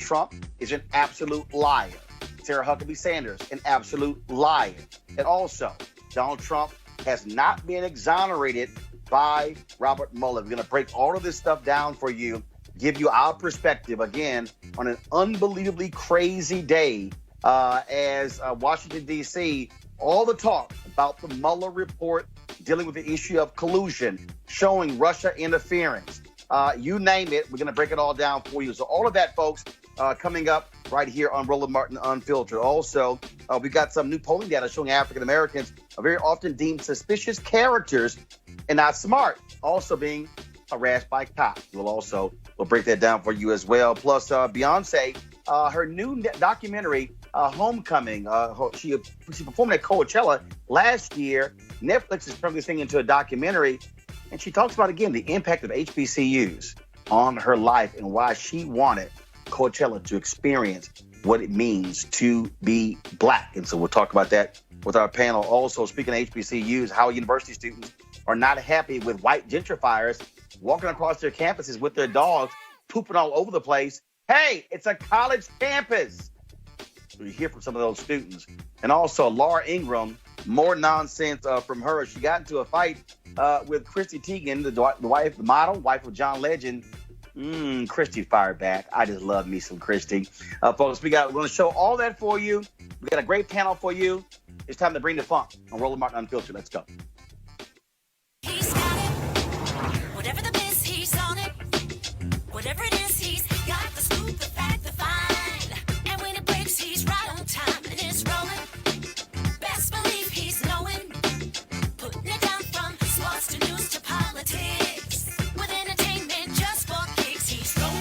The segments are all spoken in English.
Trump is an absolute liar. Sarah Huckabee Sanders, an absolute liar. And also, Donald Trump has not been exonerated by Robert Mueller. We're going to break all of this stuff down for you, give you our perspective, again, on an unbelievably crazy day as Washington, D.C., all the talk about the Mueller report dealing with the issue of collusion, showing Russia interference. You name it, we're going to break it all down for you. So all of that, folks, coming up right here on Roland Martin Unfiltered. Also, we got some new polling data showing African Americans are very often deemed suspicious characters and not smart, also being harassed by cops. We'll break that down for you as well. Plus, Beyonce, her new documentary, Homecoming. She performed at Coachella last year. Netflix is turning this thing into a documentary. And she talks about, again, the impact of HBCUs on her life and why she wanted Coachella to experience what it means to be Black. And so we'll talk about that with our panel. Also, speaking of HBCUs, how university students are not happy with white gentrifiers walking across their campuses with their dogs, pooping all over the place. Hey, it's a college campus. We hear from some of those students. And also, Laura Ingraham, more nonsense from her. She got into a fight with Chrissy Teigen, the model, wife of John Legend. Christy fired back. I just love me some Christy. Folks, we're going to show all that for you. We got a great panel for you. It's time to bring the funk on Roland Martin Unfiltered. Let's go. He's got it. Whatever the miss, he's on it. Whatever it is, he's got the scoop, the fact, the find. And when it breaks, he's right on time and it's rolling. Best believe he's knowing. Putting it down from sports to news to politics. With entertainment just for kicks, he's rolling.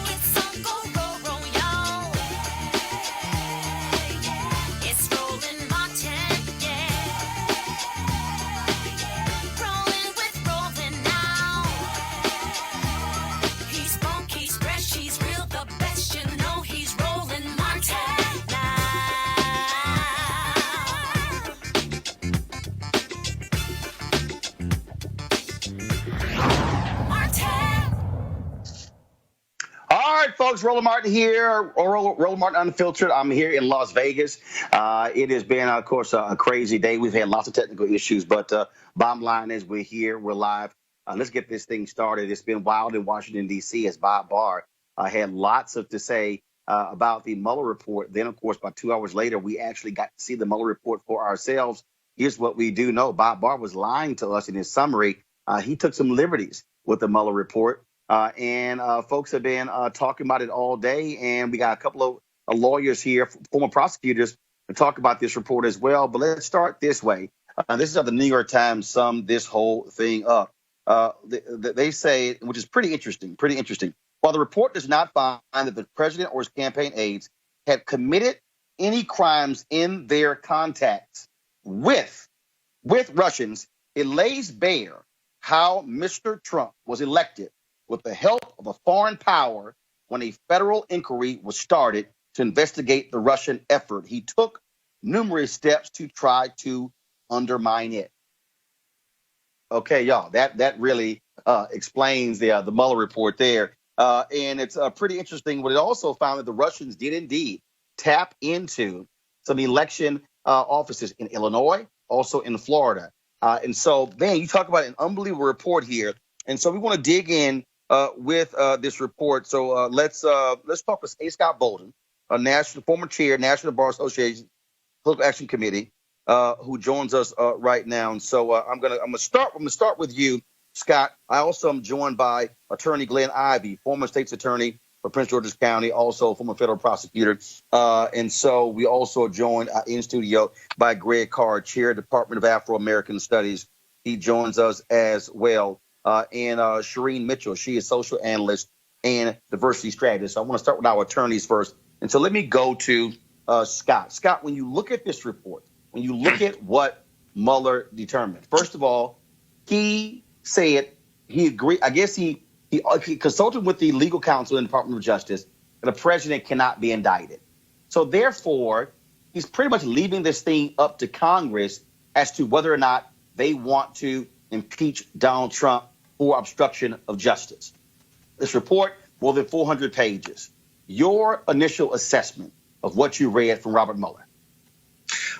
It's on go, roll, y'all. It's Roland Martin, yeah. Rolling with Roland now. He's funky, he's fresh, he's real, the best, you know he's Roland Martin now. Martin. All right, folks, Roland Martin here, Roland Martin Unfiltered. I'm here in Las Vegas. It has been, of course, a crazy day. We've had lots of technical issues, but bottom line is we're here, we're live. Let's get this thing started. It's been wild in Washington, D.C., as Bob Barr had lots to say about the Mueller report. Then, of course, about 2 hours later, we actually got to see the Mueller report for ourselves. Here's what we do know. Bob Barr was lying to us in his summary. He took some liberties with the Mueller report. And folks have been talking about it all day. And we got a couple of lawyers here, former prosecutors, to talk about this report as well. But let's start this way. This is how the New York Times summed this whole thing up. They say, which is pretty interesting. While the report does not find that the president or his campaign aides had committed any crimes in their contacts with Russians, it lays bare how Mr. Trump was elected with the help of a foreign power when a federal inquiry was started to investigate the Russian effort. He took numerous steps to try to undermine it. Okay, y'all, that really explains the Mueller report there. And it's pretty interesting. But it also found that the Russians did indeed tap into some election offices in Illinois, also in Florida. And so, man, you talk about an unbelievable report here. And so we want to dig in with this report. So let's talk with A. Scott Bolden, a former chair, National Bar Association Political Action Committee, who joins us right now. And so I'm gonna start with you, Scott. I also am joined by Attorney Glenn Ivey, former state's attorney for Prince George's County, also former federal prosecutor. And so we also joined in studio by Greg Carr, Chair, Department of Afro-American Studies. He joins us as well. And Shireen Mitchell, she is social analyst and diversity strategist. So I want to start with our attorneys first. And so let me go to Scott. Scott, when you look at this report, when you look at what Mueller determined, first of all, he said he agreed. I guess he consulted with the legal counsel in the Department of Justice that the president cannot be indicted. So therefore, he's pretty much leaving this thing up to Congress as to whether or not they want to impeach Donald Trump for obstruction of justice. This report more than 400 pages. Your initial assessment of what you read from Robert Mueller.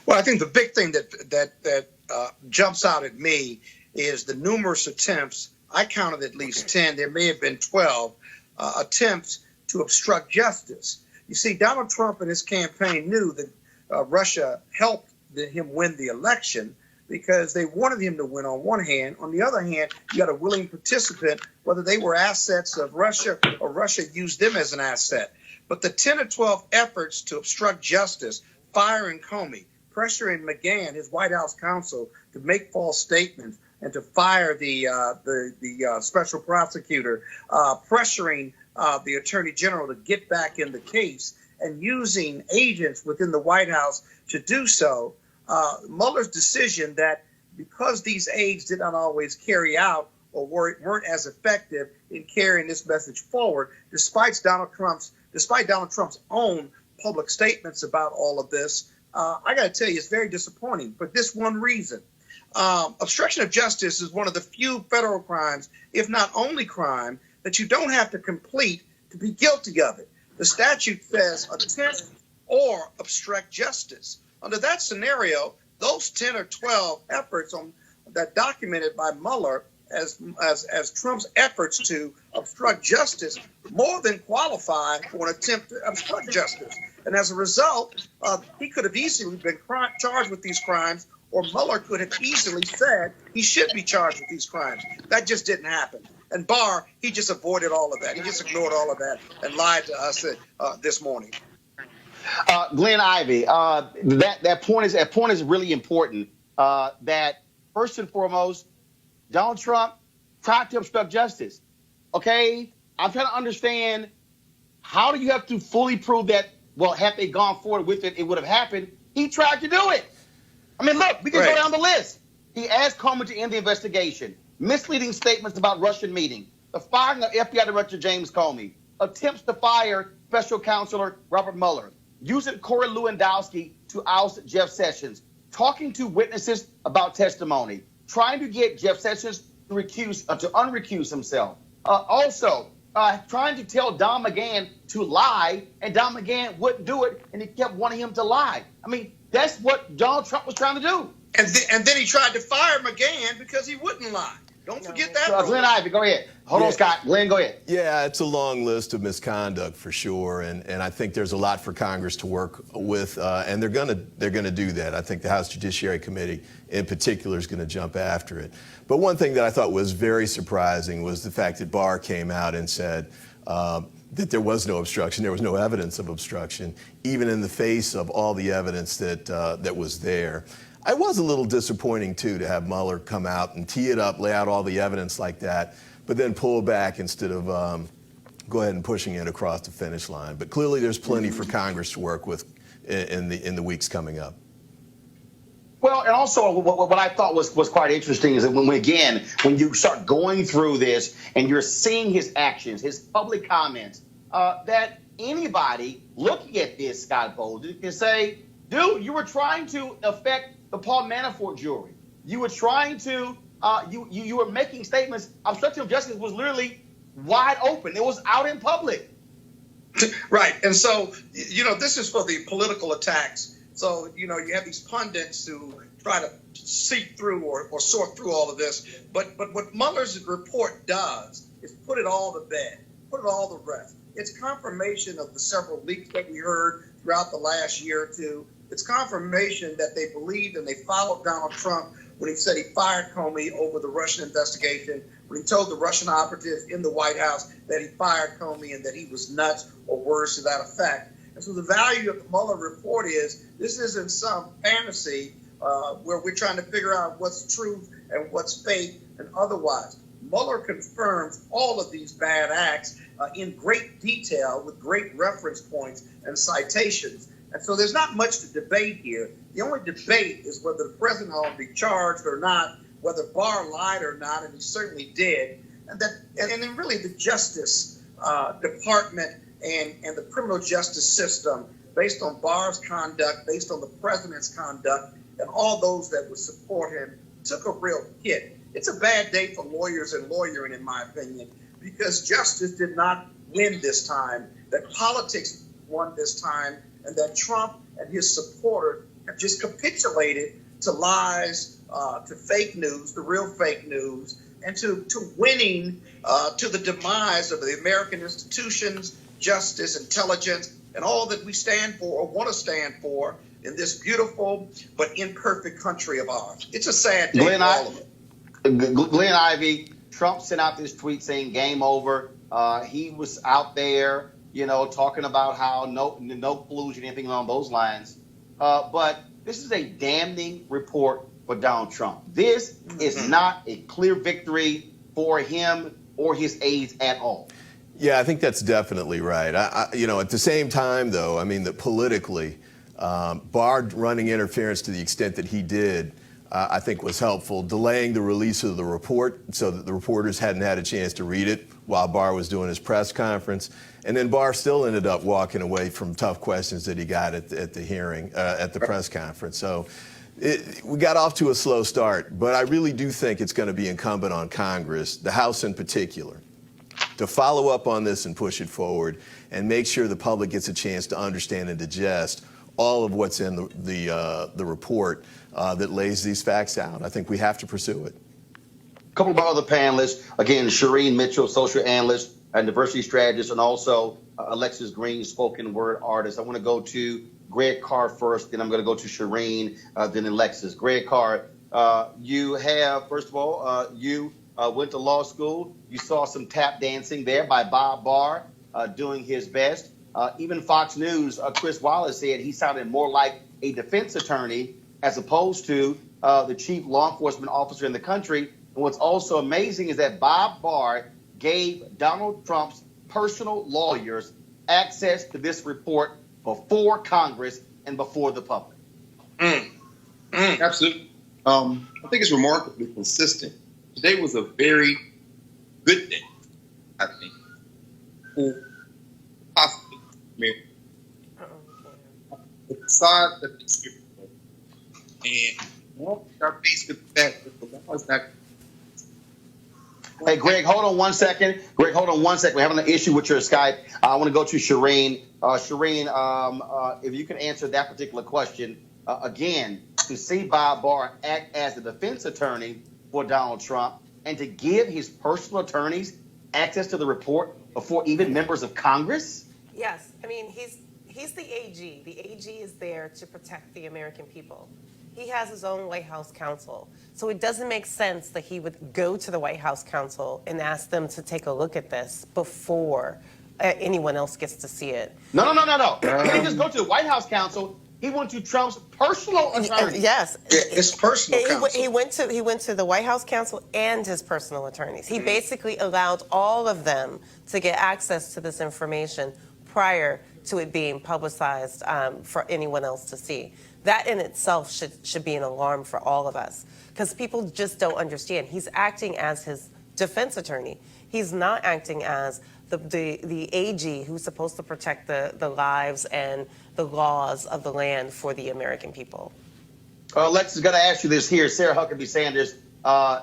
Well, I think the big thing that jumps out at me is the numerous attempts. I counted at least 10. There may have been 12 attempts to obstruct justice. You see, Donald Trump and his campaign knew that Russia helped him win the election because they wanted him to win on one hand. On the other hand, you got a willing participant, whether they were assets of Russia or Russia used them as an asset. But the 10 or 12 efforts to obstruct justice, firing Comey, pressuring McGahn, his White House counsel, to make false statements and to fire the special prosecutor, pressuring the attorney general to get back in the case, and using agents within the White House to do so. Mueller's decision that because these aides did not always carry out or weren't as effective in carrying this message forward, despite Donald Trump's own public statements about all of this, I got to tell you, it's very disappointing for this one reason. Obstruction of justice is one of the few federal crimes, if not only crime, that you don't have to complete to be guilty of it. The statute says attempt or obstruct justice. Under that scenario, those 10 or 12 efforts that documented by Mueller as Trump's efforts to obstruct justice more than qualify for an attempt to obstruct justice. And as a result, he could have easily been charged with these crimes, or Mueller could have easily said he should be charged with these crimes. That just didn't happen. And Barr, he just avoided all of that. He just ignored all of that and lied to us this morning. Glenn Ivey, that point is really important. That first and foremost, Donald Trump tried to obstruct justice. Okay, I'm trying to understand, how do you have to fully prove that? Well, had they gone forward with it, it would have happened. He tried to do it. I mean, look, we can go down the list. He asked Comey to end the investigation. Misleading statements about Russian meeting. The firing of FBI Director James Comey. Attempts to fire Special Counselor Robert Mueller. Using Corey Lewandowski to oust Jeff Sessions. Talking to witnesses about testimony. Trying to get Jeff Sessions to unrecuse himself. Also, trying to tell Don McGahn to lie, and Don McGahn wouldn't do it, and he kept wanting him to lie. I mean, that's what Donald Trump was trying to do. And then he tried to fire McGahn because he wouldn't lie. Don't forget that. Glenn Ivey, go ahead. Hold on, Scott. Glenn, go ahead. Yeah, it's a long list of misconduct for sure, and I think there's a lot for Congress to work with, and they're gonna do that. I think the House Judiciary Committee, in particular, is going to jump after it. But one thing that I thought was very surprising was the fact that Barr came out and said that there was no obstruction, there was no evidence of obstruction, even in the face of all the evidence that was there. It was a little disappointing, too, to have Mueller come out and tee it up, lay out all the evidence like that, but then pull back instead of go ahead and pushing it across the finish line. But clearly there's plenty for Congress to work with in the weeks coming up. Well, and also what I thought was quite interesting is that when you start going through this and you're seeing his actions, his public comments, that anybody looking at this, Scott Bolden, can say, dude, you were trying to affect the Paul Manafort jury. You were trying to, you were making statements. Obstruction of justice was literally wide open. It was out in public. Right. And so, this is for the political attacks. So, you have these pundits who try to seek through or sort through all of this. But what Mueller's report does is put it all to bed, put it all to rest. It's confirmation of the several leaks that we heard throughout the last year or two. It's confirmation that they believed and they followed Donald Trump when he said he fired Comey over the Russian investigation, when he told the Russian operatives in the White House that he fired Comey and that he was nuts or words to that effect. And so the value of the Mueller report is this isn't some fantasy where we're trying to figure out what's truth and what's fake and otherwise. Mueller confirms all of these bad acts in great detail with great reference points and citations. And so there's not much to debate here. The only debate is whether the president ought to be charged or not, whether Barr lied or not, and he certainly did. And then really the Justice Department and the criminal justice system, based on Barr's conduct, based on the president's conduct, and all those that would support him, took a real hit. It's a bad day for lawyers and lawyering, in my opinion, because justice did not win this time, that politics won this time, and that Trump and his supporters have just capitulated to lies, to fake news, the real fake news, and to winning, to the demise of the American institutions, justice, intelligence, and all that we stand for or want to stand for in this beautiful but imperfect country of ours. It's a sad day for all of it. Glenn Ivey, Trump sent out this tweet saying game over. He was out there, talking about how no collusion, anything along those lines. But this is a damning report for Donald Trump. This is not a clear victory for him or his aides at all. Yeah, I think that's definitely right. At the same time, though, that politically, Barr running interference to the extent that he did, I think was helpful, delaying the release of the report so that the reporters hadn't had a chance to read it while Barr was doing his press conference. And then Barr still ended up walking away from tough questions that he got at the hearing, at the press conference. So we got off to a slow start, but I really do think it's going to be incumbent on Congress, the House in particular, to follow up on this and push it forward and make sure the public gets a chance to understand and digest all of what's in the report that lays these facts out. I think we have to pursue it. A couple of our other panelists, again, Shireen Mitchell, social analyst and diversity strategist, and also Alexis Green, spoken word artist. I want to go to Greg Carr first, then I'm going to go to Shireen, then Alexis. Greg Carr, you have, first of all, you went to law school. You saw some tap dancing there by Bob Barr doing his best. Even Fox News, Chris Wallace said he sounded more like a defense attorney as opposed to the chief law enforcement officer in the country. And what's also amazing is that Bob Barr gave Donald Trump's personal lawyers access to this report before Congress and before the public. Absolutely. I think it's remarkably consistent. Today was a very good day, I think, for possibly America. Besides the description, and once our faced with the fact that the law is not. Hey, Greg, hold on one second. We're having an issue with your Skype. I want to go to Shireen. Shireen, if you can answer that particular question. Again, to see Bob Barr act as the defense attorney for Donald Trump and to give his personal attorneys access to the report before even members of Congress? Yes. He's the AG. The AG is there to protect the American people. He has his own White House counsel. So it doesn't make sense that he would go to the White House counsel and ask them to take a look at this before anyone else gets to see it. No. He didn't just go to the White House counsel. He went to Trump's personal attorney. Yes. His personal counsel. He went to the White House counsel and his personal attorneys. He basically allowed all of them to get access to this information prior to it being publicized for anyone else to see. That in itself should be an alarm for all of us, because people just don't understand. He's acting as his defense attorney. He's not acting as the AG who's supposed to protect the lives and the laws of the land for the American people. Alexis, got to ask you this here. Sarah Huckabee Sanders,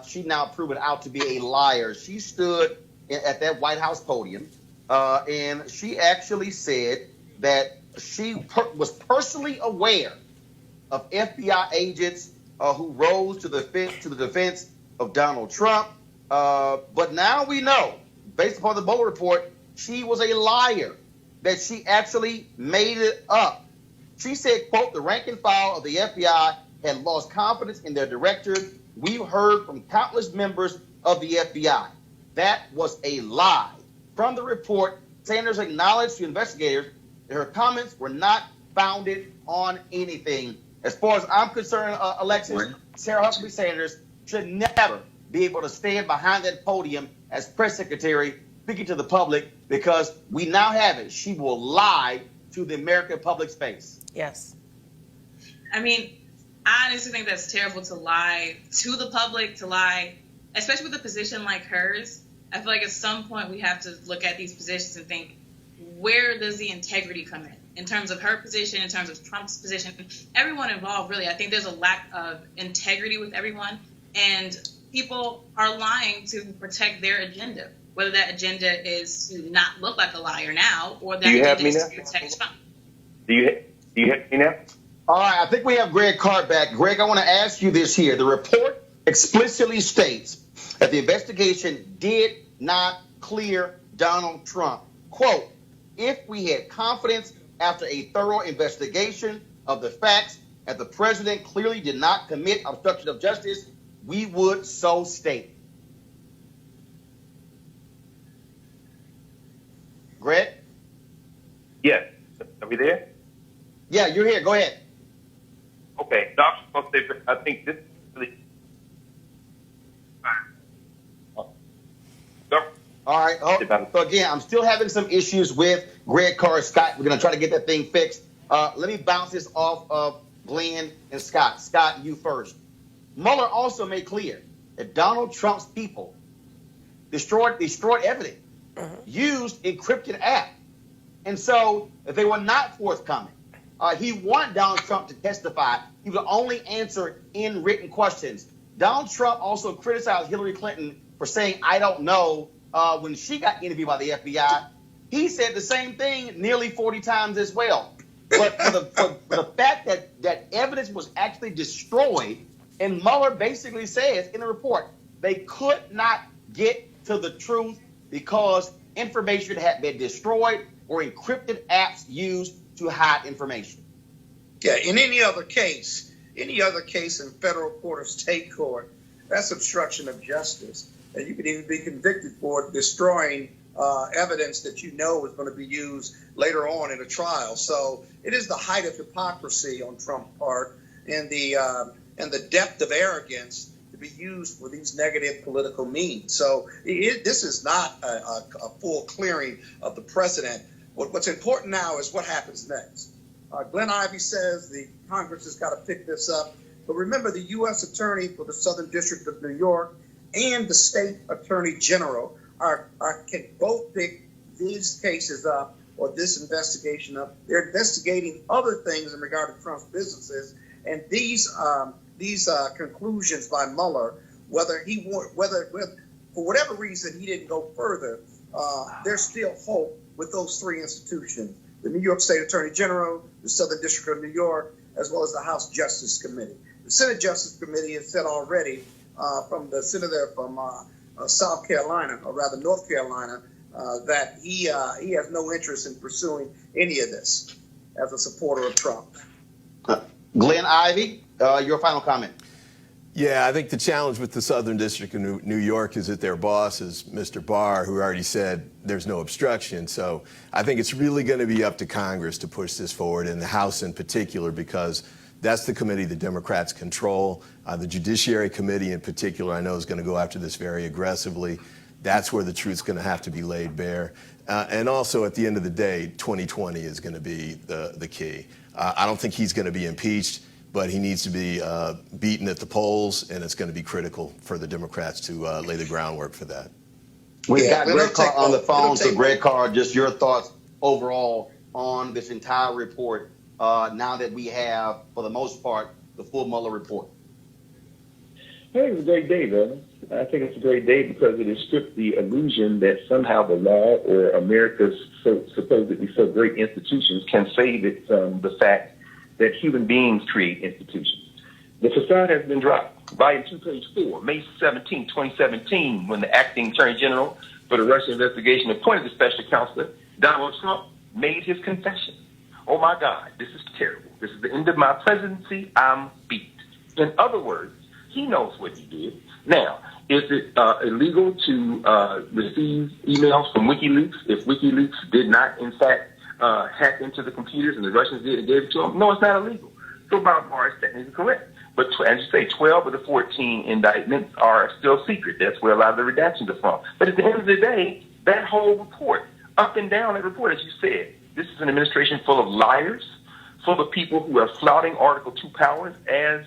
she's now proven out to be a liar. She stood at that White House podium, and she actually said that she was personally aware of FBI agents who rose to the defense of Donald Trump. But now we know, based upon the Mueller report, she was a liar, that she actually made it up. She said, quote, "The rank and file of the FBI had lost confidence in their director. We've heard from countless members of the FBI." That was a lie. From the report, Sanders acknowledged to investigators that her comments were not founded on anything. As far as I'm concerned, Alexis, Sarah Huckabee Sanders should never be able to stand behind that podium as press secretary speaking to the public, because we now have it. She will lie to the American public space. Yes. I honestly think that's terrible, to lie to the public, to lie, especially with a position like hers. I feel like at some point we have to look at these positions and think, where does the integrity come in terms of her position, in terms of Trump's position, everyone involved, really. I think there's a lack of integrity with everyone, and people are lying to protect their agenda. whether that agenda is to not look like a liar now, or that Do you have agenda me is now? to protect Trump. Do you have me now? All right, I think we have Greg Carr back. Greg, I want to ask you this here. The report explicitly states that the investigation did not clear Donald Trump. Quote, if we had confidence after a thorough investigation of the facts that the president clearly did not commit obstruction of justice, we would so state. Greg? Yes. Are we there? Yeah, you're here. Go ahead. Okay. Dr. I think this is really. All right. So again, I'm still having some issues with Greg Carr. Scott, we're going to try to get that thing fixed. Let me bounce this off of Glenn and Scott. Scott, you first. Mueller also made clear that Donald Trump's people destroyed evidence, used encrypted apps. And so if they were not forthcoming, he wanted Donald Trump to testify. He would only answer in written questions. Donald Trump also criticized Hillary Clinton for saying, I don't know, when she got interviewed by the FBI. He said the same thing nearly 40 times as well. But for the fact that evidence was actually destroyed, and Mueller basically says in the report, they could not get to the truth because information had been destroyed or encrypted apps used to hide information. Yeah, in any other case in federal court or state court, that's obstruction of justice. And you could even be convicted for destroying evidence that you know is going to be used later on in a trial. So it is the height of hypocrisy on Trump's part and the depth of arrogance to be used for these negative political means. So this is not a full clearing of the president. What's important now is what happens next. Glenn Ivey says the Congress has got to pick this up. But remember, the U.S. Attorney for the Southern District of New York and the State Attorney General can both pick these cases up or this investigation up. They're investigating other things in regard to Trump's businesses, and these conclusions by Mueller, whether for whatever reason he didn't go further, there's still hope with those three institutions: the New York State Attorney General, the Southern District of New York, as well as the House Justice Committee. The Senate Justice Committee has said already from the senator from South Carolina, or rather North Carolina, that he has no interest in pursuing any of this as a supporter of Trump. Glenn Ivey, your final comment. Yeah, I think the challenge with the Southern District of New York is that their boss is Mr. Barr, who already said there's no obstruction. So I think it's really going to be up to Congress to push this forward, and the House in particular, because that's the committee the Democrats control. The Judiciary Committee in particular, I know, is going to go after this very aggressively. That's where the truth's going to have to be laid bare. And also, at the end of the day, 2020 is going to be the key. I don't think he's going to be impeached, but he needs to be beaten at the polls, and it's going to be critical for the Democrats to lay the groundwork for that. We've got Greg Carr on the phone. So, Greg Carr, just your thoughts overall on this entire report now that we have, for the most part, the full Mueller report. I think it's a great day, brother. I think it's a great day because it has stripped the illusion that somehow the law or America's supposedly so great institutions can save it from the fact that human beings create institutions. The facade has been dropped. Volume 2, page 4, May 17, 2017, when the acting Attorney General for the Russia investigation appointed the special counselor, Donald Trump, made his confession. Oh my God, this is terrible. This is the end of my presidency. I'm beat. In other words, he knows what he did. Now, is it illegal to receive emails from WikiLeaks if WikiLeaks did not, in fact, hack into the computers and the Russians did and gave it to them? No, it's not illegal. So Bob Barr is technically correct. But as you say, 12 of the 14 indictments are still secret. That's where a lot of the redactions are from. But at the end of the day, that whole report, up and down that report, as you said, this is an administration full of liars, full of people who are flouting Article 2 powers, as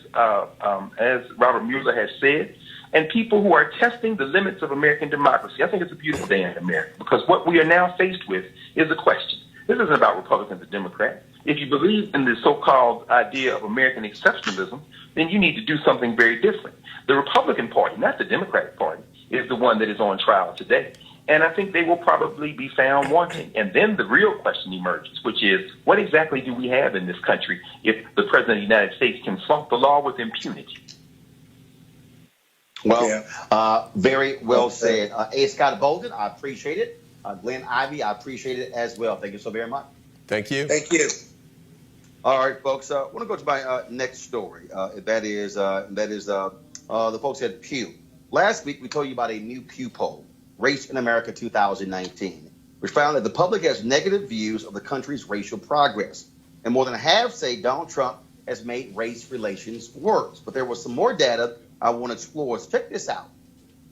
Robert Mueller has said, and people who are testing the limits of American democracy. I think it's a beautiful day in America, because what we are now faced with is a question. This isn't about Republicans and Democrats. If you believe in the so-called idea of American exceptionalism, then you need to do something very different. The Republican Party, not the Democratic Party, is the one that is on trial today. And I think they will probably be found wanting. And then the real question emerges, which is, what exactly do we have in this country if the President of the United States can flunk the law with impunity? Well, very well said. A. Scott Bolden, I appreciate it. Glenn Ivey, I appreciate it as well. Thank you so very much. Thank you. Thank you. All right, folks. I want to go to my next story. That is the folks at Pew. Last week, we told you about a new Pew poll, Race in America 2019, which found that the public has negative views of the country's racial progress. And more than half say Donald Trump has made race relations worse. But there was some more data I want to explore. So check this out.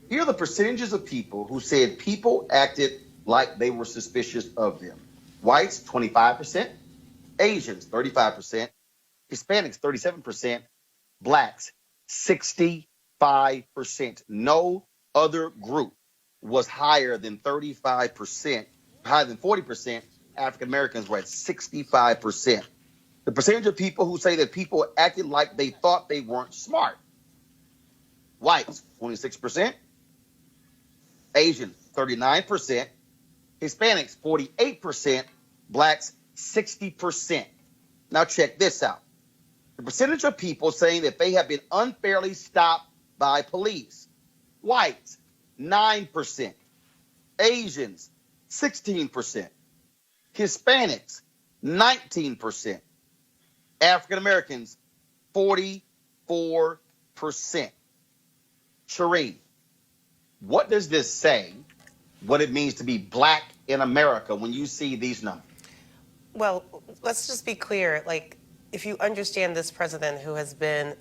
Here are the percentages of people who said people acted like they were suspicious of them. Whites, 25%. Asians, 35%. Hispanics, 37%. Blacks, 65%. No other group was higher than 35%, higher than 40%. African Americans were at 65%. The percentage of people who say that people acted like they thought they weren't smart. Whites, 26%. Asians, 39%. Hispanics, 48%. Blacks, 60%. Now check this out. The percentage of people saying that they have been unfairly stopped by police. Whites, 9%. Asians, 16%. Hispanics, 19%. African Americans, 44%. Shireen, what does this say, what it means to be black in America when you see these numbers? Well, let's just be clear. Like, if you understand this president who has been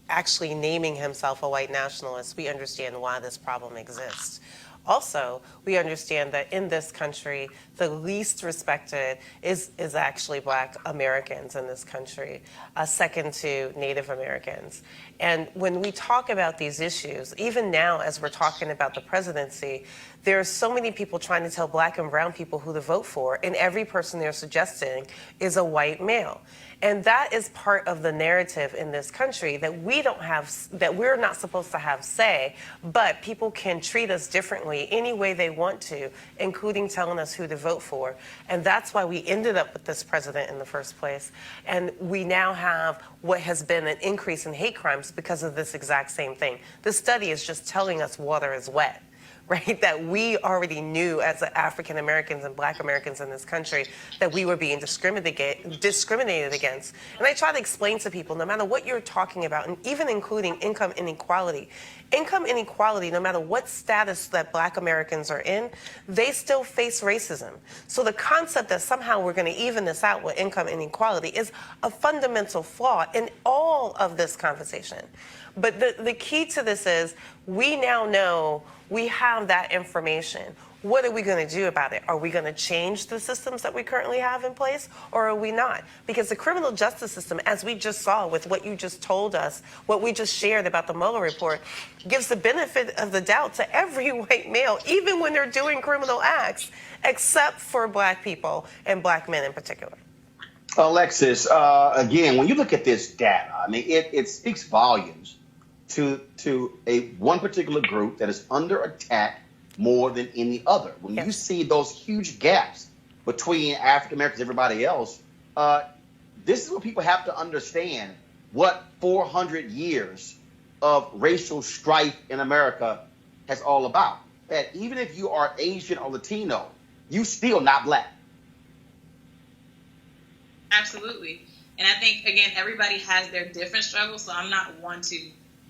actually naming himself a white nationalist, we understand why this problem exists. Also, we understand that in this country, the least respected is actually Black Americans in this country, second to Native Americans. And when we talk about these issues, even now as we're talking about the presidency, there are so many people trying to tell Black and brown people who to vote for, and every person they're suggesting is a white male. And that is part of the narrative in this country that we don't have, that we're not supposed to have say, but people can treat us differently any way they want to, including telling us who to vote for. And that's why we ended up with this president in the first place. And we now have what has been an increase in hate crimes because of this exact same thing. This study is just telling us water is wet. Right, that we already knew as African Americans and Black Americans in this country that we were being discriminated against. And I try to explain to people, no matter what you're talking about, and even including income inequality, no matter what status that Black Americans are in, they still face racism. So the concept that somehow we're going to even this out with income inequality is a fundamental flaw in all of this conversation. But the key to this is we now know we have that information. What are we going to do about it? Are we going to change the systems that we currently have in place, or are we not? Because the criminal justice system, as we just saw with what you just told us, what we just shared about the Mueller report, gives the benefit of the doubt to every white male, even when they're doing criminal acts, except for Black people and Black men in particular. Alexis, again, when you look at this data, I mean, it speaks volumes to one particular group that is under attack more than any other. When you see those huge gaps between African Americans and everybody else, this is what people have to understand what 400 years of racial strife in America has all about. That even if you are Asian or Latino, you still not Black. Absolutely. And I think, again, everybody has their different struggles, so I'm not one to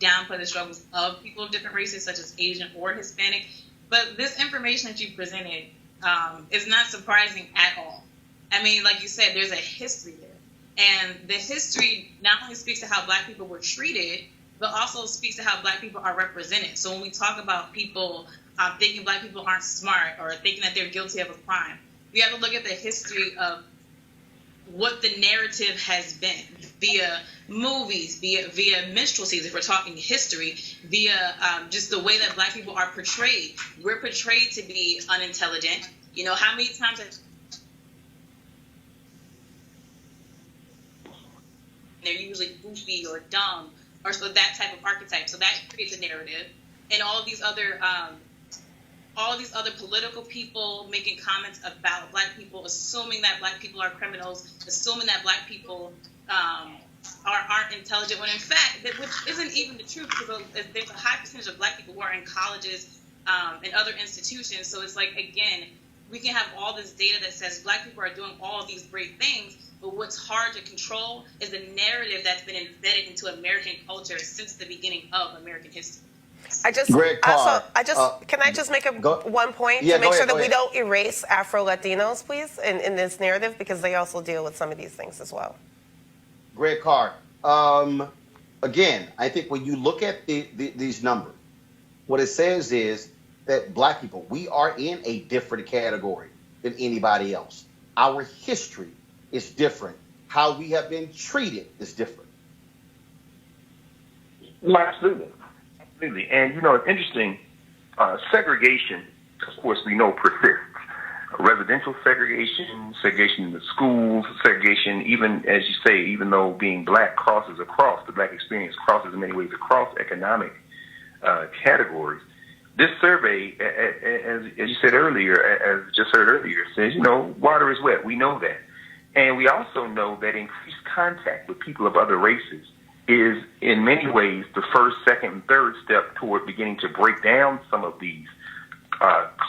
downplay the struggles of people of different races, such as Asian or Hispanic. But this information that you presented is not surprising at all. I mean, like you said, there's a history there. And the history not only speaks to how Black people were treated, but also speaks to how Black people are represented. So when we talk about people thinking Black people aren't smart or thinking that they're guilty of a crime, we have to look at the history of what the narrative has been via movies, via minstrelsies, if we're talking history, via just the way that Black people are portrayed. We're portrayed to be unintelligent. You know, how many times they're usually goofy or dumb, or so that type of archetype. So that creates a narrative. And all of these other all these other political people making comments about Black people, assuming that Black people are criminals, assuming that Black people aren't intelligent, when in fact, which isn't even the truth, because there's a high percentage of Black people who are in colleges and other institutions. So it's like, again, we can have all this data that says Black people are doing all of these great things, but what's hard to control is the narrative that's been embedded into American culture since the beginning of American history. Greg Carr, can I just make one point Yeah, to make go sure ahead, that go we ahead. don't erase Afro-Latinos, please, in this narrative, because they also deal with some of these things as well. Greg Carr. Again, I think when you look at these numbers, what it says is that Black people, we are in a different category than anybody else. Our history is different. How we have been treated is different. Absolutely. Absolutely. And, it's interesting. Segregation, of course, we know persists. Residential segregation, segregation in the schools, segregation, even, as you say, even though being Black crosses across, the Black experience crosses in many ways across economic categories. This survey, as you said earlier, as just heard earlier, says, water is wet. We know that. And we also know that increased contact with people of other races is in many ways the first, second, and third step toward beginning to break down some of these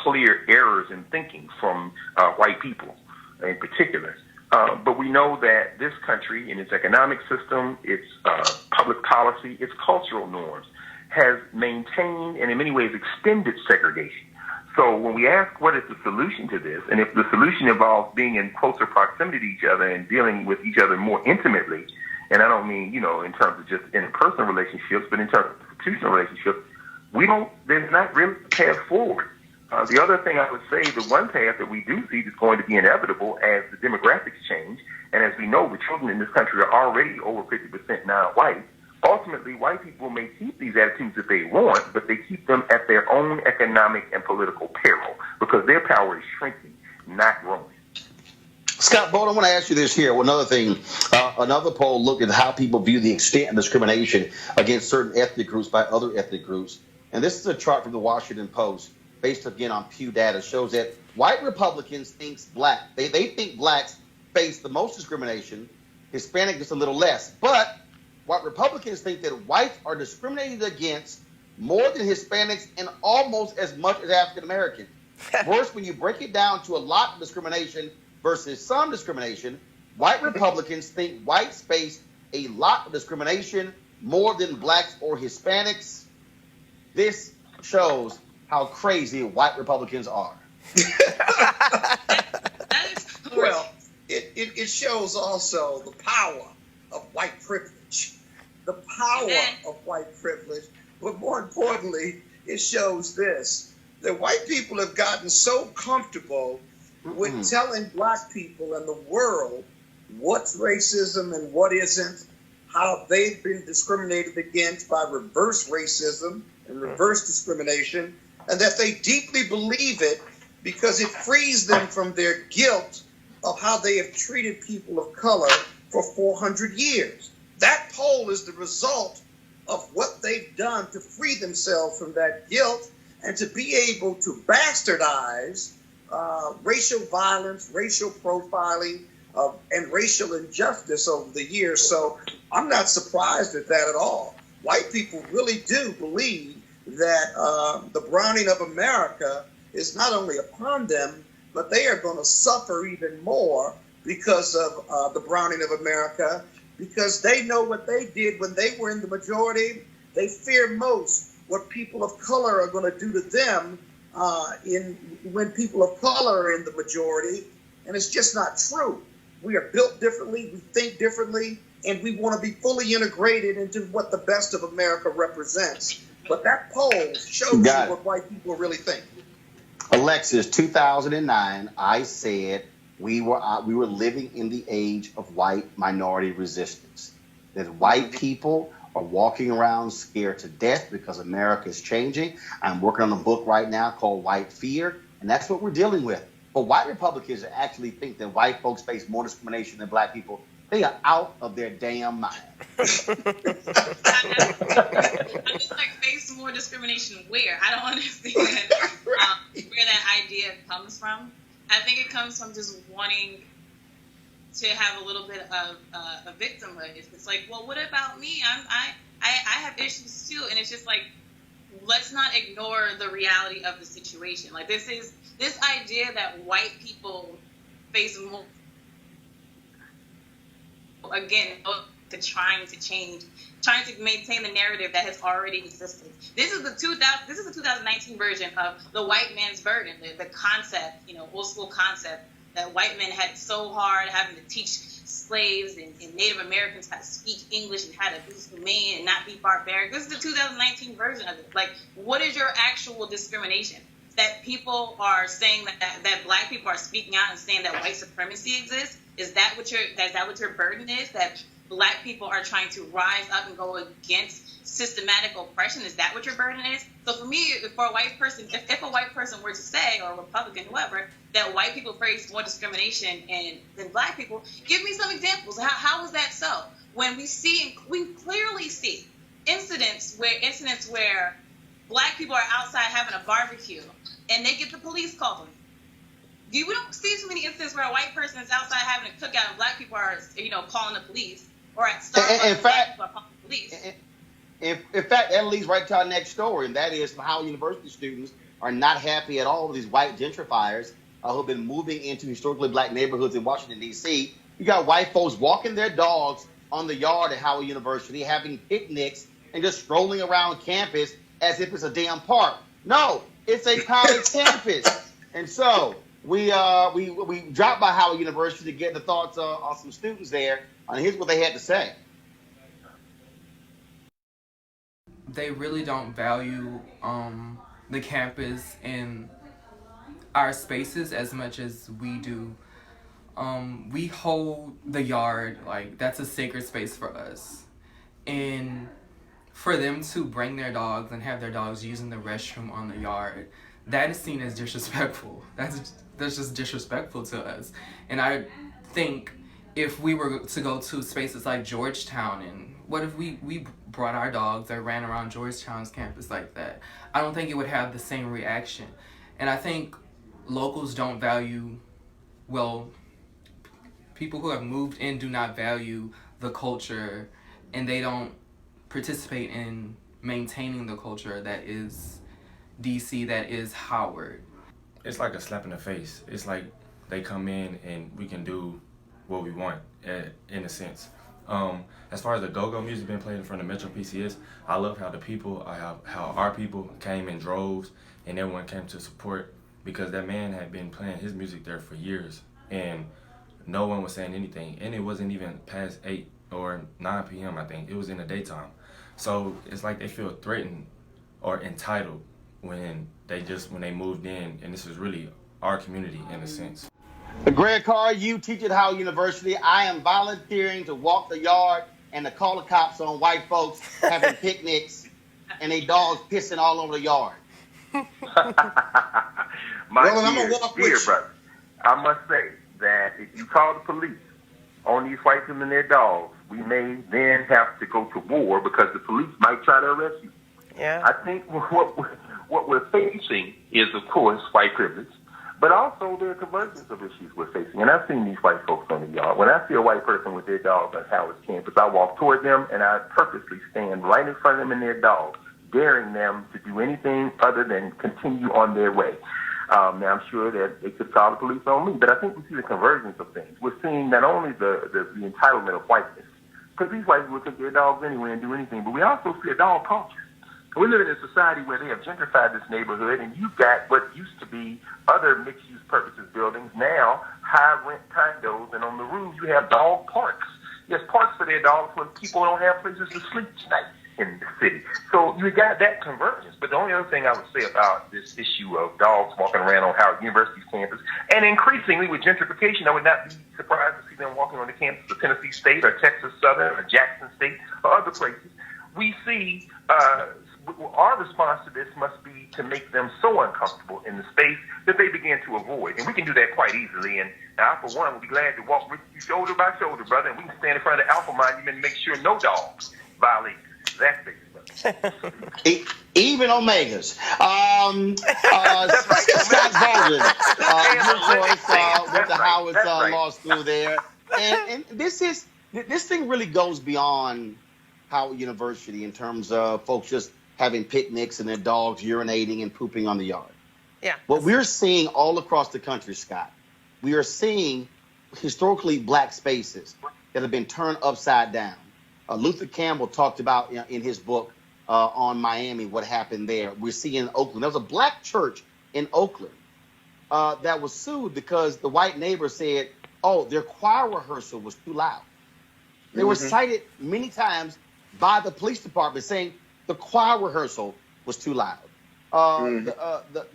clear errors in thinking from white people in particular. But we know that this country, in its economic system, its public policy, its cultural norms, has maintained and in many ways extended segregation. So when we ask what is the solution to this, and if the solution involves being in closer proximity to each other and dealing with each other more intimately, and I don't mean, in terms of just interpersonal relationships, but in terms of institutional relationships, there's not really a path forward. The other thing I would say, the one path that we do see is going to be inevitable as the demographics change, and as we know, the children in this country are already over 50% non-white. Ultimately, white people may keep these attitudes if they want, but they keep them at their own economic and political peril because their power is shrinking, not growing. Scott Bolt, I want to ask you this here. Another thing, another poll looked at how people view the extent of discrimination against certain ethnic groups by other ethnic groups. And this is a chart from the Washington Post, based again on Pew data, shows that white Republicans think they think Blacks face the most discrimination, Hispanic just a little less. But white Republicans think that whites are discriminated against more than Hispanics and almost as much as African Americans. Worse, when you break it down to a lot of discrimination versus some discrimination, white Republicans think whites face a lot of discrimination more than Blacks or Hispanics. This shows how crazy white Republicans are. Well, it shows also the power of white privilege. The power of white privilege. But more importantly, it shows this, that white people have gotten so comfortable with telling Black people and the world what's racism and what isn't, how they've been discriminated against by reverse racism and reverse discrimination, and that they deeply believe it because it frees them from their guilt of how they have treated people of color for 400 years. That poll is the result of what they've done to free themselves from that guilt and to be able to bastardize racial violence, racial profiling, and racial injustice over the years. So I'm not surprised at that at all. White people really do believe that the browning of America is not only upon them, but they are going to suffer even more because of the browning of America, because they know what they did when they were in the majority. They fear most what people of color are going to do to them when people of color are in the majority. And it's just not true. We are built differently, we think differently, and we want to be fully integrated into what the best of America represents. But that poll shows you what white people really think. Alexis, 2009, I said we were living in the age of white minority resistance. That white people are walking around scared to death because America is changing. I'm working on a book right now called White Fear, and that's what we're dealing with. But white Republicans actually think that white folks face more discrimination than Black people. They are out of their damn mind. I'm just like, face more discrimination where? I don't understand where that idea comes from. I think it comes from just wanting to have a little bit of a victimhood. It's like, well, what about me? I have issues too, and it's just like, let's not ignore the reality of the situation. Like, this idea that white people face more, again, to trying to change, trying to maintain the narrative that has already existed. This is the 2019 version of the white man's burden, the concept, old school concept that white men had so hard having to teach slaves and Native Americans how to speak English and how to be humane and not be barbaric. This is the 2019 version of it. Like, what is your actual discrimination? That people are saying that black people are speaking out and saying that white supremacy exists? Is that what your burden is? That black people are trying to rise up and go against systematic oppression? Is that what your burden is? So for me, for a white person, if a white person were to say, or a Republican, whoever, that white people face more discrimination than black people, give me some examples. How is that so? When we clearly see incidents where black people are outside having a barbecue and they get the police called. We don't see too many instances where a white person is outside having a cookout and black people are, calling the police, or at Starbucks, in fact, black people are calling the police. In fact, that leads right to our next story, and that is how university students are not happy at all with these white gentrifiers who have been moving into historically black neighborhoods in Washington, D.C. You got white folks walking their dogs on the yard at Howard University, having picnics, and just strolling around campus as if it's a damn park. No, it's a college campus. And so we dropped by Howard University to get the thoughts on some students there. And here's what they had to say. They really don't value the campus and our spaces as much as we do. We hold the yard, like, that's a sacred space for us. And for them to bring their dogs and have their dogs using the restroom on the yard, that is seen as disrespectful. That's just disrespectful to us. And I think if we were to go to spaces like Georgetown, and what if we brought our dogs that ran around Georgetown's campus like that? I don't think it would have the same reaction. And I think locals don't value, people who have moved in do not value the culture, and they don't participate in maintaining the culture that is DC, that is Howard. It's like a slap in the face. It's like they come in and we can do what we want, in a sense. As far as the go-go music being played in front of Metro PCS, I love how how our people came in droves and everyone came to support, because that man had been playing his music there for years and no one was saying anything. And it wasn't even past 8 or 9 p.m. I think. It was in the daytime. So it's like they feel threatened or entitled when they moved in, and this is really our community in a sense. Greg Carr, you teach at Howard University. I am volunteering to walk the yard and to call the cops on white folks having picnics and they dogs pissing all over the yard. Dear brother, I must say that if you call the police on these white people and their dogs, we may then have to go to war because the police might try to arrest you. Yeah. I think what we're facing is, of course, white privilege, but also there are convergence of issues we're facing. And I've seen these white folks on the yard. When I see a white person with their dog on Howard's campus, I walk toward them and I purposely stand right in front of them and their dog, daring them to do anything other than continue on their way. Now, I'm sure that they could call the police on me, but I think we see the convergence of things. We're seeing not only the entitlement of whiteness, because these white people will take their dogs anywhere and do anything, but we also see a dog culture. We live in a society where they have gentrified this neighborhood, and you've got what used to be other mixed-use purposes buildings, now high-rent condos, and on the roofs you have dog parks. Yes, parks for their dogs when people don't have places to sleep tonight in the city. So you got that convergence. But the only other thing I would say about this issue of dogs walking around on Howard University's campus, and increasingly with gentrification, I would not be surprised to see them walking on the campus of Tennessee State or Texas Southern or Jackson State or other places. We see our response to this must be to make them so uncomfortable in the space that they begin to avoid. And we can do that quite easily. And I, for one, would be glad to walk with you shoulder by shoulder, brother, and we can stand in front of the Alpha monument and make sure no dog violates that space, brother. Even Omegas. That's right. Scott Baldwin, of course, with the Howard right. Law School there. And this thing really goes beyond Howard University in terms of folks just having picnics and their dogs urinating and pooping on the yard. Yeah. What we're seeing all across the country, Scott, we are seeing historically black spaces that have been turned upside down. Luther Campbell talked about in his book on Miami what happened there. We're seeing in Oakland. There was a black church in Oakland that was sued because the white neighbor said, oh, their choir rehearsal was too loud. They were cited many times by the police department saying the choir rehearsal was too loud. The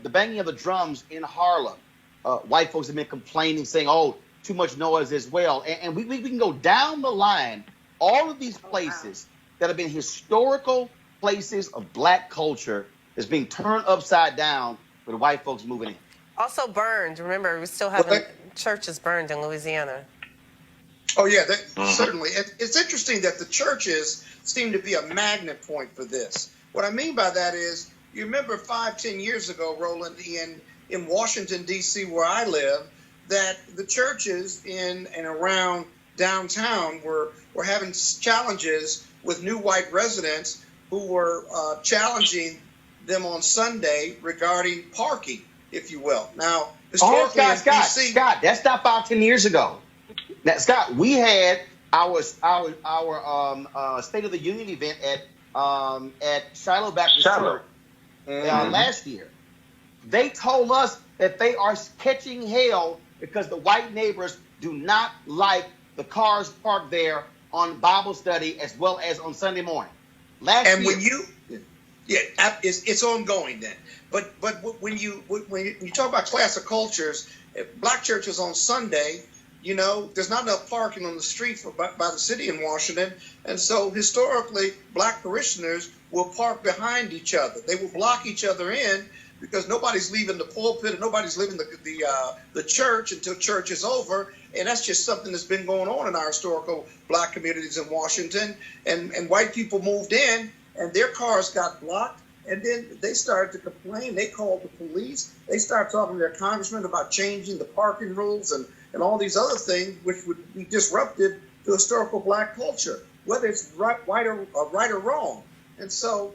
banging of the drums in Harlem, white folks have been complaining, saying, oh, too much noise as well. And we can go down the line, all of these places that have been historical places of black culture is being turned upside down with white folks moving in. Also burned. Remember, we still have churches burned in Louisiana. Oh, yeah, certainly. It's interesting that the churches seem to be a magnet point for this. What I mean by that is, you remember 5-10 years ago, Roland, in Washington, D.C., where I live, that the churches in and around downtown were having challenges with new white residents who were challenging them on Sunday regarding parking, if you will. Now, historically in D.C. Scott, that's not 5-10 years ago. Now, Scott, we had our State of the Union event at Shiloh Baptist Church last year. They told us that they are catching hell because the white neighbors do not like the cars parked there on Bible study as well as on Sunday morning. It's ongoing then. But when you talk about class of cultures, black churches on Sunday, there's not enough parking on the street by the city in Washington, and so historically, black parishioners will park behind each other. They will block each other in because nobody's leaving the pulpit and nobody's leaving the church until church is over, and that's just something that's been going on in our historical black communities in Washington. And white people moved in, and their cars got blocked, and then they started to complain. They called the police. They started talking to their congressman about changing the parking rules and all these other things, which would be disruptive to historical black culture, whether it's right or wrong. And so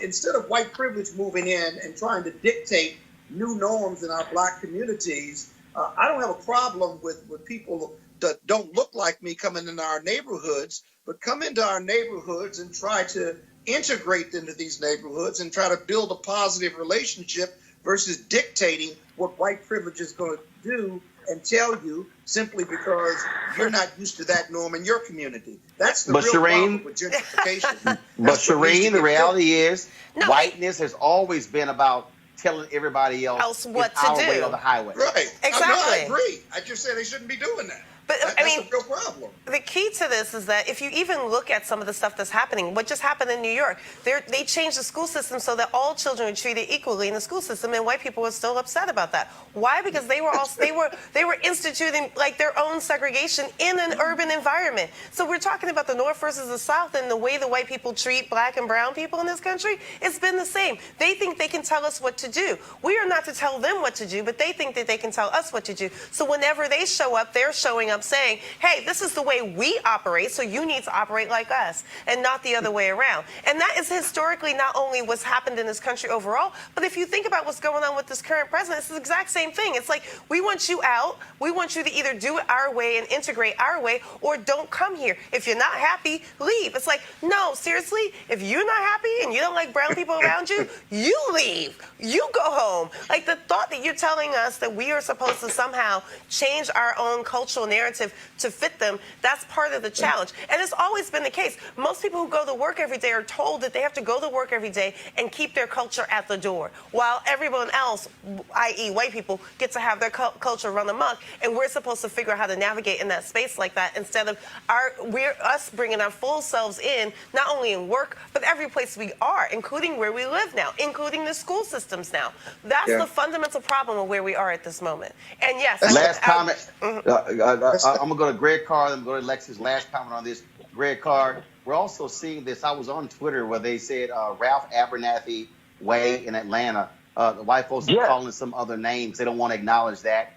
instead of white privilege moving in and trying to dictate new norms in our black communities, I don't have a problem with people that don't look like me coming into our neighborhoods, but come into our neighborhoods and try to integrate into these neighborhoods and try to build a positive relationship versus dictating what white privilege is going to do and tell you simply because you're not used to that norm in your community. That's the real problem with gentrification. But Shireen, the reality is whiteness has always been about telling everybody else what it's to our do. way or the highway. Right. Exactly. I agree. I just say they shouldn't be doing that. But That's a real problem. The key to this is that if you even look at some of the stuff that's happening, what just happened in New York, they changed the school system so that all children are treated equally in the school system, and white people were still upset about that. Why? Because they were instituting like their own segregation in an urban environment. So we're talking about the North versus the South, and the way the white people treat black and brown people in this country, it's been the same. They think they can tell us what to do. We are not to tell them what to do, but they think that they can tell us what to do. So whenever they show up, they're showing up saying, hey, this is the way we operate, so you need to operate like us, and not the other way around. And that is historically not only what's happened in this country overall, but if you think about what's going on with this current president, it's the exact same thing. It's like, we want you out, we want you to either do it our way and integrate our way, or don't come here. If you're not happy, leave. It's like, no, seriously, if you're not happy and you don't like brown people around you, you leave. You go home. Like, the thought that you're telling us that we are supposed to somehow change our own cultural narrative to fit them, that's part of the challenge. And it's always been the case. Most people who go to work every day are told that they have to go to work every day and keep their culture at the door, while everyone else, i.e. white people, get to have their culture run amok, and we're supposed to figure out how to navigate in that space like that instead of us bringing our full selves in, not only in work, but every place we are, including where we live now, including the school systems now. That's the fundamental problem of where we are at this moment. And yes, last comment. I'm gonna go to Greg Carr. I'm gonna go to Alexis. Last comment on this, Greg Carr. We're also seeing this. I was on Twitter where they said Ralph Abernathy Way in Atlanta. The white folks are calling some other names. They don't want to acknowledge that.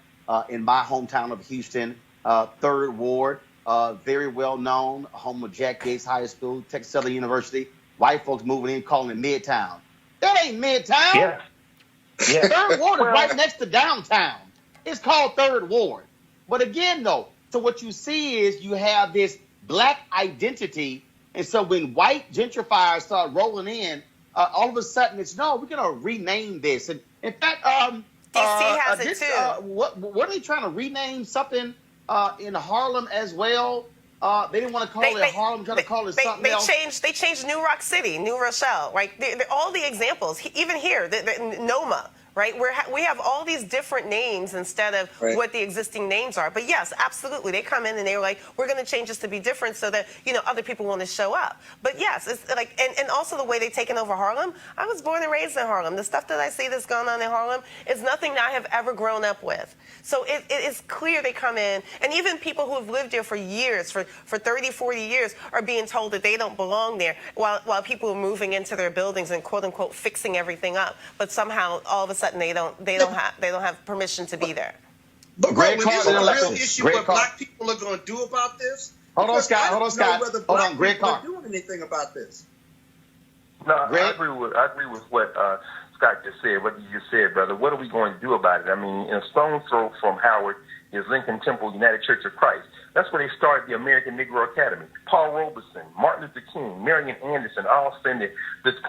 In my hometown of Houston, 3rd Ward, very well known, home of Jack Gates High School, Texas Southern University. White folks moving in, calling it Midtown. That ain't Midtown. Yeah. 3rd Ward is right next to downtown. It's called 3rd Ward. But again, though, so what you see is you have this black identity. And so when white gentrifiers start rolling in, all of a sudden it's, no, we're going to rename this. And in fact, DC has it too. What are they trying to rename something in Harlem as well? They didn't want to call it Harlem, trying to call it something else. They changed New Rock City, New Rochelle, right? All the examples, even here, Noma, right? We have all these different names instead of what the existing names are. But yes, absolutely, they come in and they're like, we're going to change this to be different so that other people want to show up. But yes, it's like, and also the way they've taken over Harlem. I was born and raised in Harlem. The stuff that I see that's going on in Harlem is nothing that I have ever grown up with. So it is clear they come in, and even people who have lived there for years, for 30, 40 years, are being told that they don't belong there, while people are moving into their buildings and quote unquote fixing everything up. But somehow all of a sudden they don't have permission to be there. But Roland, is it a real issue what black people are going to do about this? Hold on, Scott. Hold on, Greg Carr. Doing anything about this? No, I agree with what Scott just said. What you just said, brother. What are we going to do about it? I mean, in a stone's throw from Howard is Lincoln Temple United Church of Christ. That's where they started the American Negro Academy. Paul Robeson, Martin Luther King, Marion Anderson, all saying that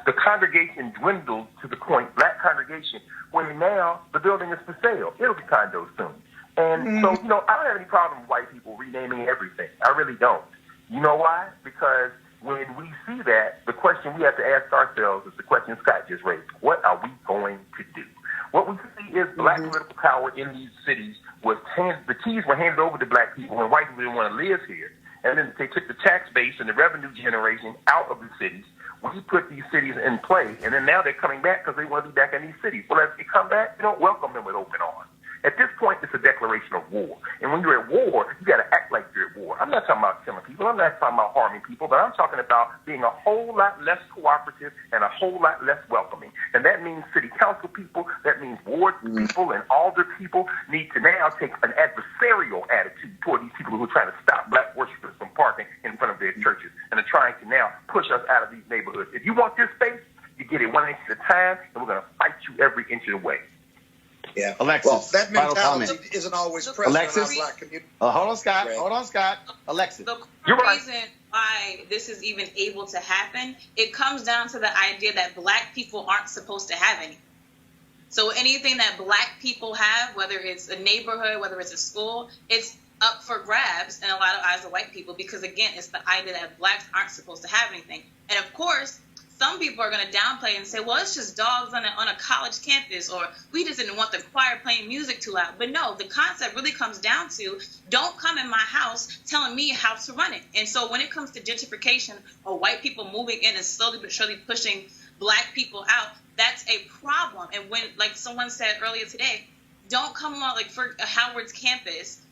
the congregation dwindled to the point, black congregation, where now the building is for sale. It'll be condos soon. And so, I don't have any problem with white people renaming everything. I really don't. You know why? Because when we see that, the question we have to ask ourselves is the question Scott just raised. What are we going to do? What we see is black political power in these cities the keys were handed over to black people when white people didn't want to live here. And then they took the tax base and the revenue generation out of the cities. We put these cities in play, and then now they're coming back because they want to be back in these cities. Well, as they come back, you don't welcome them with open arms. At this point, it's a declaration of war. And when you're at war, you got to act like you're at war. I'm not talking about killing people. I'm not talking about harming people. But I'm talking about being a whole lot less cooperative and a whole lot less welcoming. And that means city council people, that means ward people and alder people need to now take an adversarial attitude toward these people who are trying to stop black worshipers from parking in front of their churches and are trying to now push us out of these neighborhoods. If you want this space, you get it 1 inch at a time, and we're going to fight you every inch of the way. Yeah, Alexis, well, that mentality isn't always present in our black community. Hold on, Scott. Hold on, Scott. Alexis. The reason why this is even able to happen, it comes down to the idea that black people aren't supposed to have anything. So anything that black people have, whether it's a neighborhood, whether it's a school, it's up for grabs in a lot of eyes of white people because, again, it's the idea that blacks aren't supposed to have anything. And, of course, some people are going to downplay and say, well, it's just dogs on a college campus, or we just didn't want the choir playing music too loud. But no, the concept really comes down to don't come in my house telling me how to run it. And so when it comes to gentrification or white people moving in and slowly but surely pushing black people out, that's a problem. And when, like someone said earlier today, don't come along like for Howard's campus,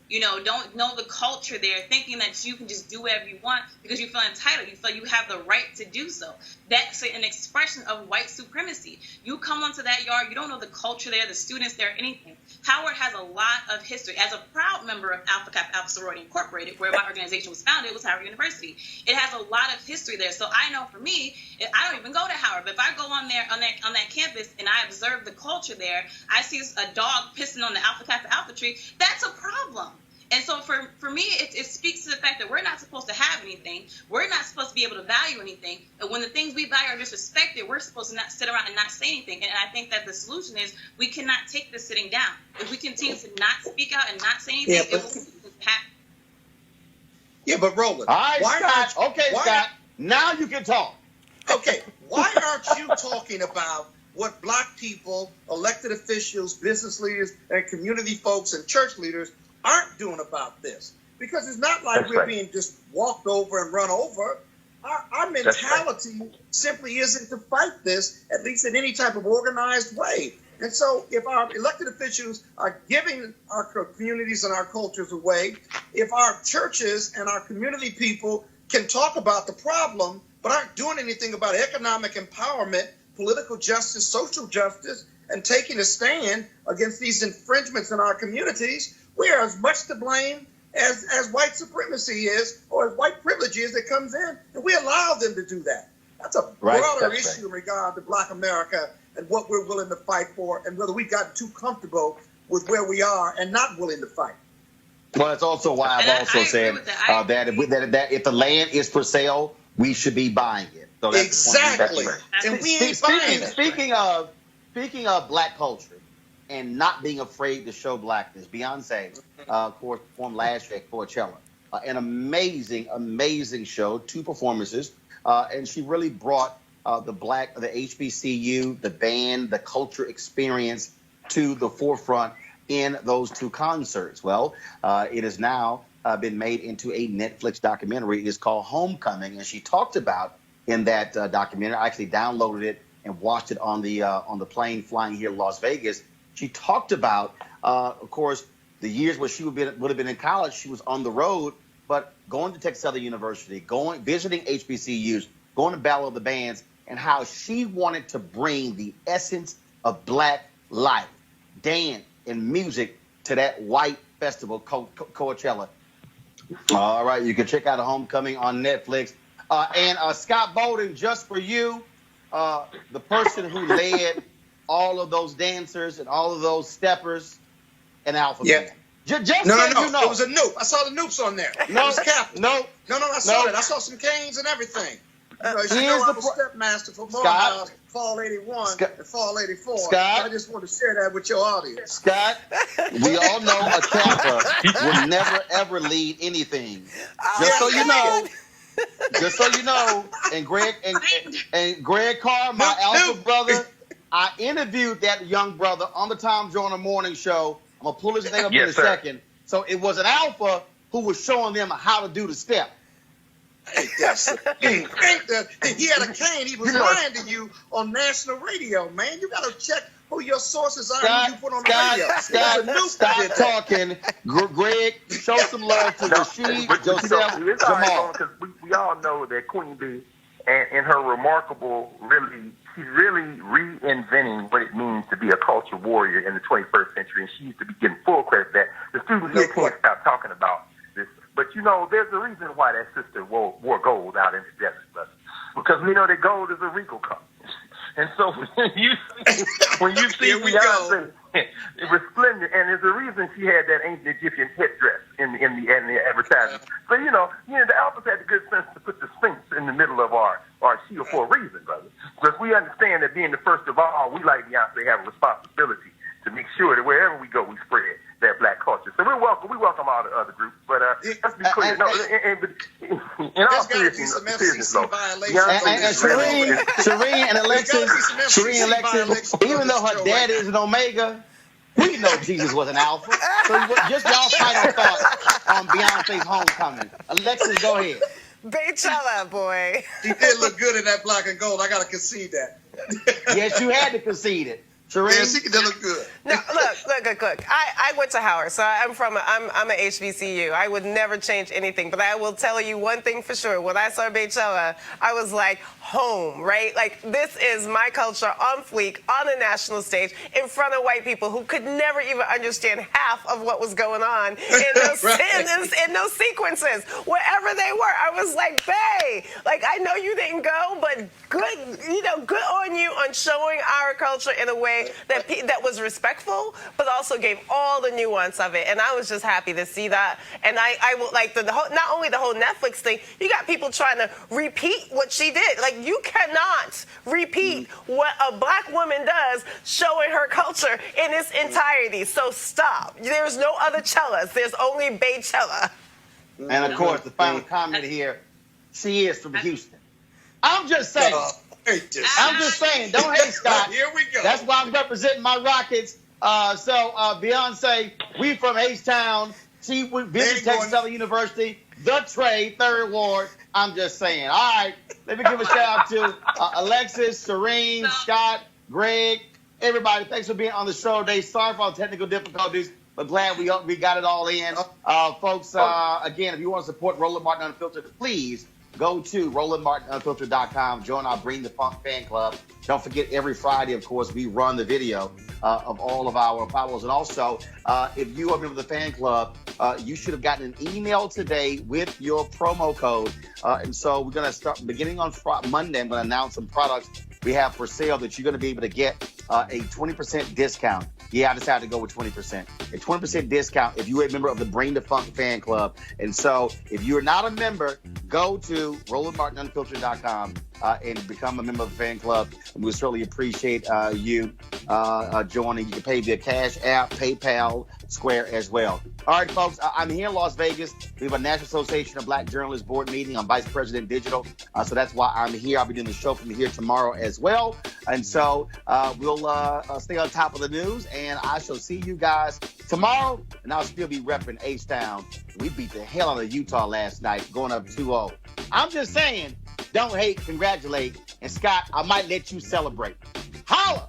don't know the culture there, thinking that you can just do whatever you want because you feel entitled. You feel you have the right to do so. That's an expression of white supremacy. You come onto that yard, you don't know the culture there, the students there, anything. Howard has a lot of history. As a proud member of Alpha Kappa Alpha Sorority Incorporated, where my organization was founded, it was Howard University. It has a lot of history there. So I know for me, I don't even go to Howard, but if I go on there on that campus and I observe the culture there, I see a dog pissing on the Alpha Kappa Alpha tree, that's a problem. And so for me, it speaks to the fact that we're not supposed to have anything. We're not supposed to be able to value anything. And when the things we value are disrespected, we're supposed to not sit around and not say anything. And I think that the solution is we cannot take this sitting down. If we continue to not speak out and not say anything, it will continue to happen. Yeah, but Roland. All right, Scott. Okay, Scott. Now you can talk. Okay, why aren't you talking about what black people, elected officials, business leaders, and community folks and church leaders aren't doing about this? Because it's not like we're being just walked over and run over. Our mentality simply isn't to fight this, at least in any type of organized way. And so if our elected officials are giving our communities and our cultures away, if our churches and our community people can talk about the problem but aren't doing anything about economic empowerment, political justice, social justice, and taking a stand against these infringements in our communities, we are as much to blame as white supremacy is, or as white privilege is that comes in, and we allow them to do that. That's a broader issue in regard to Black America and what we're willing to fight for, and whether we've gotten too comfortable with where we are and not willing to fight. Well, it's also why I've also said that if the land is for sale, we should be buying it. So that's exactly. And we ain't buying it. Speaking of black culture and not being afraid to show blackness, Beyonce, of course, performed last year at Coachella. An amazing show, 2 performances, and she really brought the HBCU, the band, the culture experience to the forefront in those 2 concerts. Well, it has now been made into a Netflix documentary. It is called Homecoming, and she talked about in that documentary. I actually downloaded it and watched it on the plane flying here to Las Vegas. She talked about, of course, the years where she would have been in college. She was on the road, but going to Texas Southern University, visiting HBCUs, going to Battle of the Bands, and how she wanted to bring the essence of black life, dance, and music to that white festival, Coachella. All right, you can check out Homecoming on Netflix. And Scott Bolden, just for you, the person who led all of those dancers and all of those steppers and Alpha Band. Just no. You know. It was a Noop. I saw the Noops on there. No, it was Captain. No, I saw that. I saw some canes and everything. I was stepmaster for Morehouse, Fall 81 and Fall 84. Scott, I just want to share that with your audience. Scott, we all know a Kappa will never, ever lead anything. Just so you know, and Greg Carr, my alpha brother, I interviewed that young brother on the Tom Joyner Morning Show. I'm going to pull his name up in a second. So it was an alpha who was showing them how to do the step. Hey, yes. He had a cane. He was lying to you on national radio, man. You got to check who your sources are who you put on the radio. Stop talking. Greg, show some love to Rashid, Joseph, Jamal. Because we all know that Queen Bee and her remarkable, she's really reinventing what it means to be a culture warrior in the 21st century, and she used to be getting full credit for that. The students can't stop talking about this. But, there's a reason why that sister wore gold out in the desert, brother. Because we know that gold is a regal color. And so when you see Beyonce resplendent, and there's a reason she had that ancient Egyptian headdress in the advertisement. So, the Alphas had the good sense to put the Sphinx in the middle of our shield for a reason, brother. Because we understand that being the first of all, we like Beyonce have a responsibility to make sure that wherever we go, we spread that black culture. So we welcome all the other groups. But let's be clear. In all seriousness, Shireen and Alexis, even though her dad is an Omega, we know Jesus was an Alpha. So just y'all final thoughts on Beyonce's Homecoming. Alexis, go ahead. Beychella, boy. She did look good in that black and gold. I got to concede that. Yes, you had to concede it. Shireen? Yeah, she did look good. No, look. I went to Howard, so I'm a HBCU. I would never change anything, but I will tell you one thing for sure. When I saw Beychella, I was like, home, right? Like, this is my culture on fleek, on a national stage, in front of white people who could never even understand half of what was going on in those, in those sequences. Wherever they were, I was like, bae, like, I know you didn't go, but good on you on showing our culture in a way way that was respectful, but also gave all the nuance of it. And I was just happy to see that. And I will like not only the whole Netflix thing, you got people trying to repeat what she did. Like, you cannot repeat what a black woman does, showing her culture in its entirety. So stop. There's no other cellas. There's only Baychella. And of course, the final comment here, she is from Houston. I'm just saying. I'm just saying. Don't hate, Scott. Here we go. That's why I'm representing my Rockets. Beyonce, we from H-Town. She visited Texas Southern University, the trade, Third Ward. I'm just saying. All right. Let me give a shout out to Alexis, Serene, Scott, Greg, everybody. Thanks for being on the show today. Sorry for all the technical difficulties, but glad we got it all in. Folks, again, if you want to support Roland Martin Unfiltered, please go to RolandMartinUnfiltered.com. Join our Bring the Funk fan club. Don't forget, every Friday, of course, we run the video of all of our follows. And also, if you are a member of the fan club, you should have gotten an email today with your promo code. And so we're going to start beginning on Monday. I'm going to announce some products we have for sale that you're going to be able to get a 20% discount. Yeah, I decided to go with 20%. A 20% discount if you are a member of the Bring the Funk fan club. And so if you're not a member, go to RolandMartinUnfiltered.com and become a member of the fan club. And we certainly appreciate you joining. You can pay via Cash App, PayPal, Square as well. All right, folks, I'm here in Las Vegas. We have a National Association of Black Journalists board meeting. I'm Vice President Digital, so that's why I'm here. I'll be doing the show from here tomorrow as well. And so we'll stay on top of the news, and I shall see you guys tomorrow, and I'll still be repping H-Town. We beat the hell out of Utah last night, going up 2-0. I'm just saying, don't hate, congratulate. And Scott, I might let you celebrate. Holla!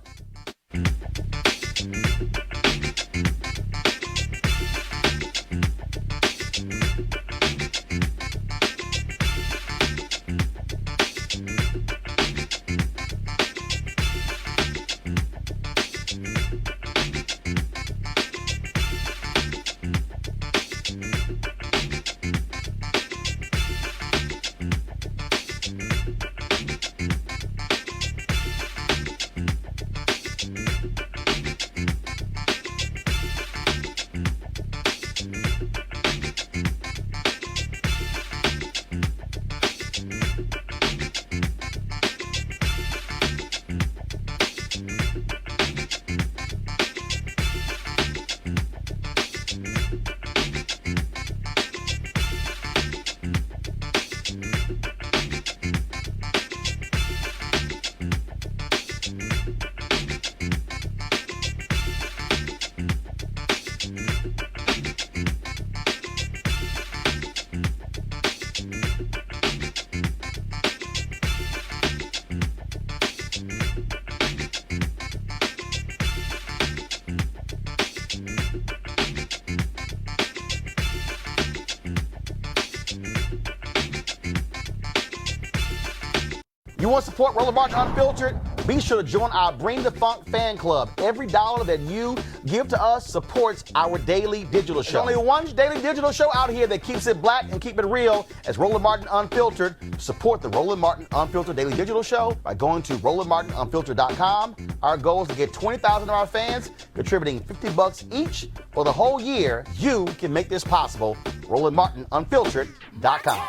You want to support Roland Martin Unfiltered? Be sure to join our Bring the Funk fan club. Every dollar that you give to us supports our daily digital show. There's only one daily digital show out here that keeps it black and keep it real as Roland Martin Unfiltered. Support the Roland Martin Unfiltered daily digital show by going to RolandMartinUnfiltered.com. Our goal is to get 20,000 of our fans contributing $50 each for the whole year. You can make this possible. RolandMartinUnfiltered.com.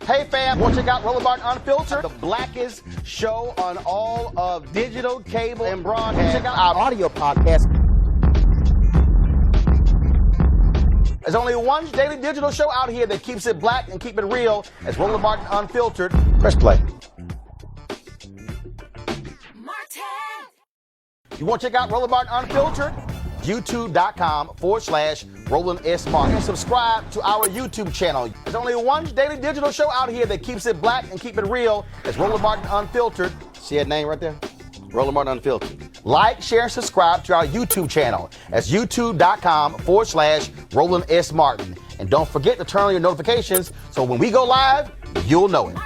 Hey fam, want to check out Roland Martin Unfiltered, the blackest show on all of digital, cable, and broadcast. Check out our audio podcast. There's only one daily digital show out here that keeps it black and keep it real as Roland Martin Unfiltered. Press play. You want to check out Roland Martin Unfiltered? YouTube.com/Roland S. Martin. And subscribe to our YouTube channel. There's only one daily digital show out here that keeps it black and keep it real. It's Roland Martin Unfiltered. See that name right there? Roland Martin Unfiltered. Like, share, and subscribe to our YouTube channel. That's YouTube.com/Roland S. Martin. And don't forget to turn on your notifications so when we go live, you'll know it.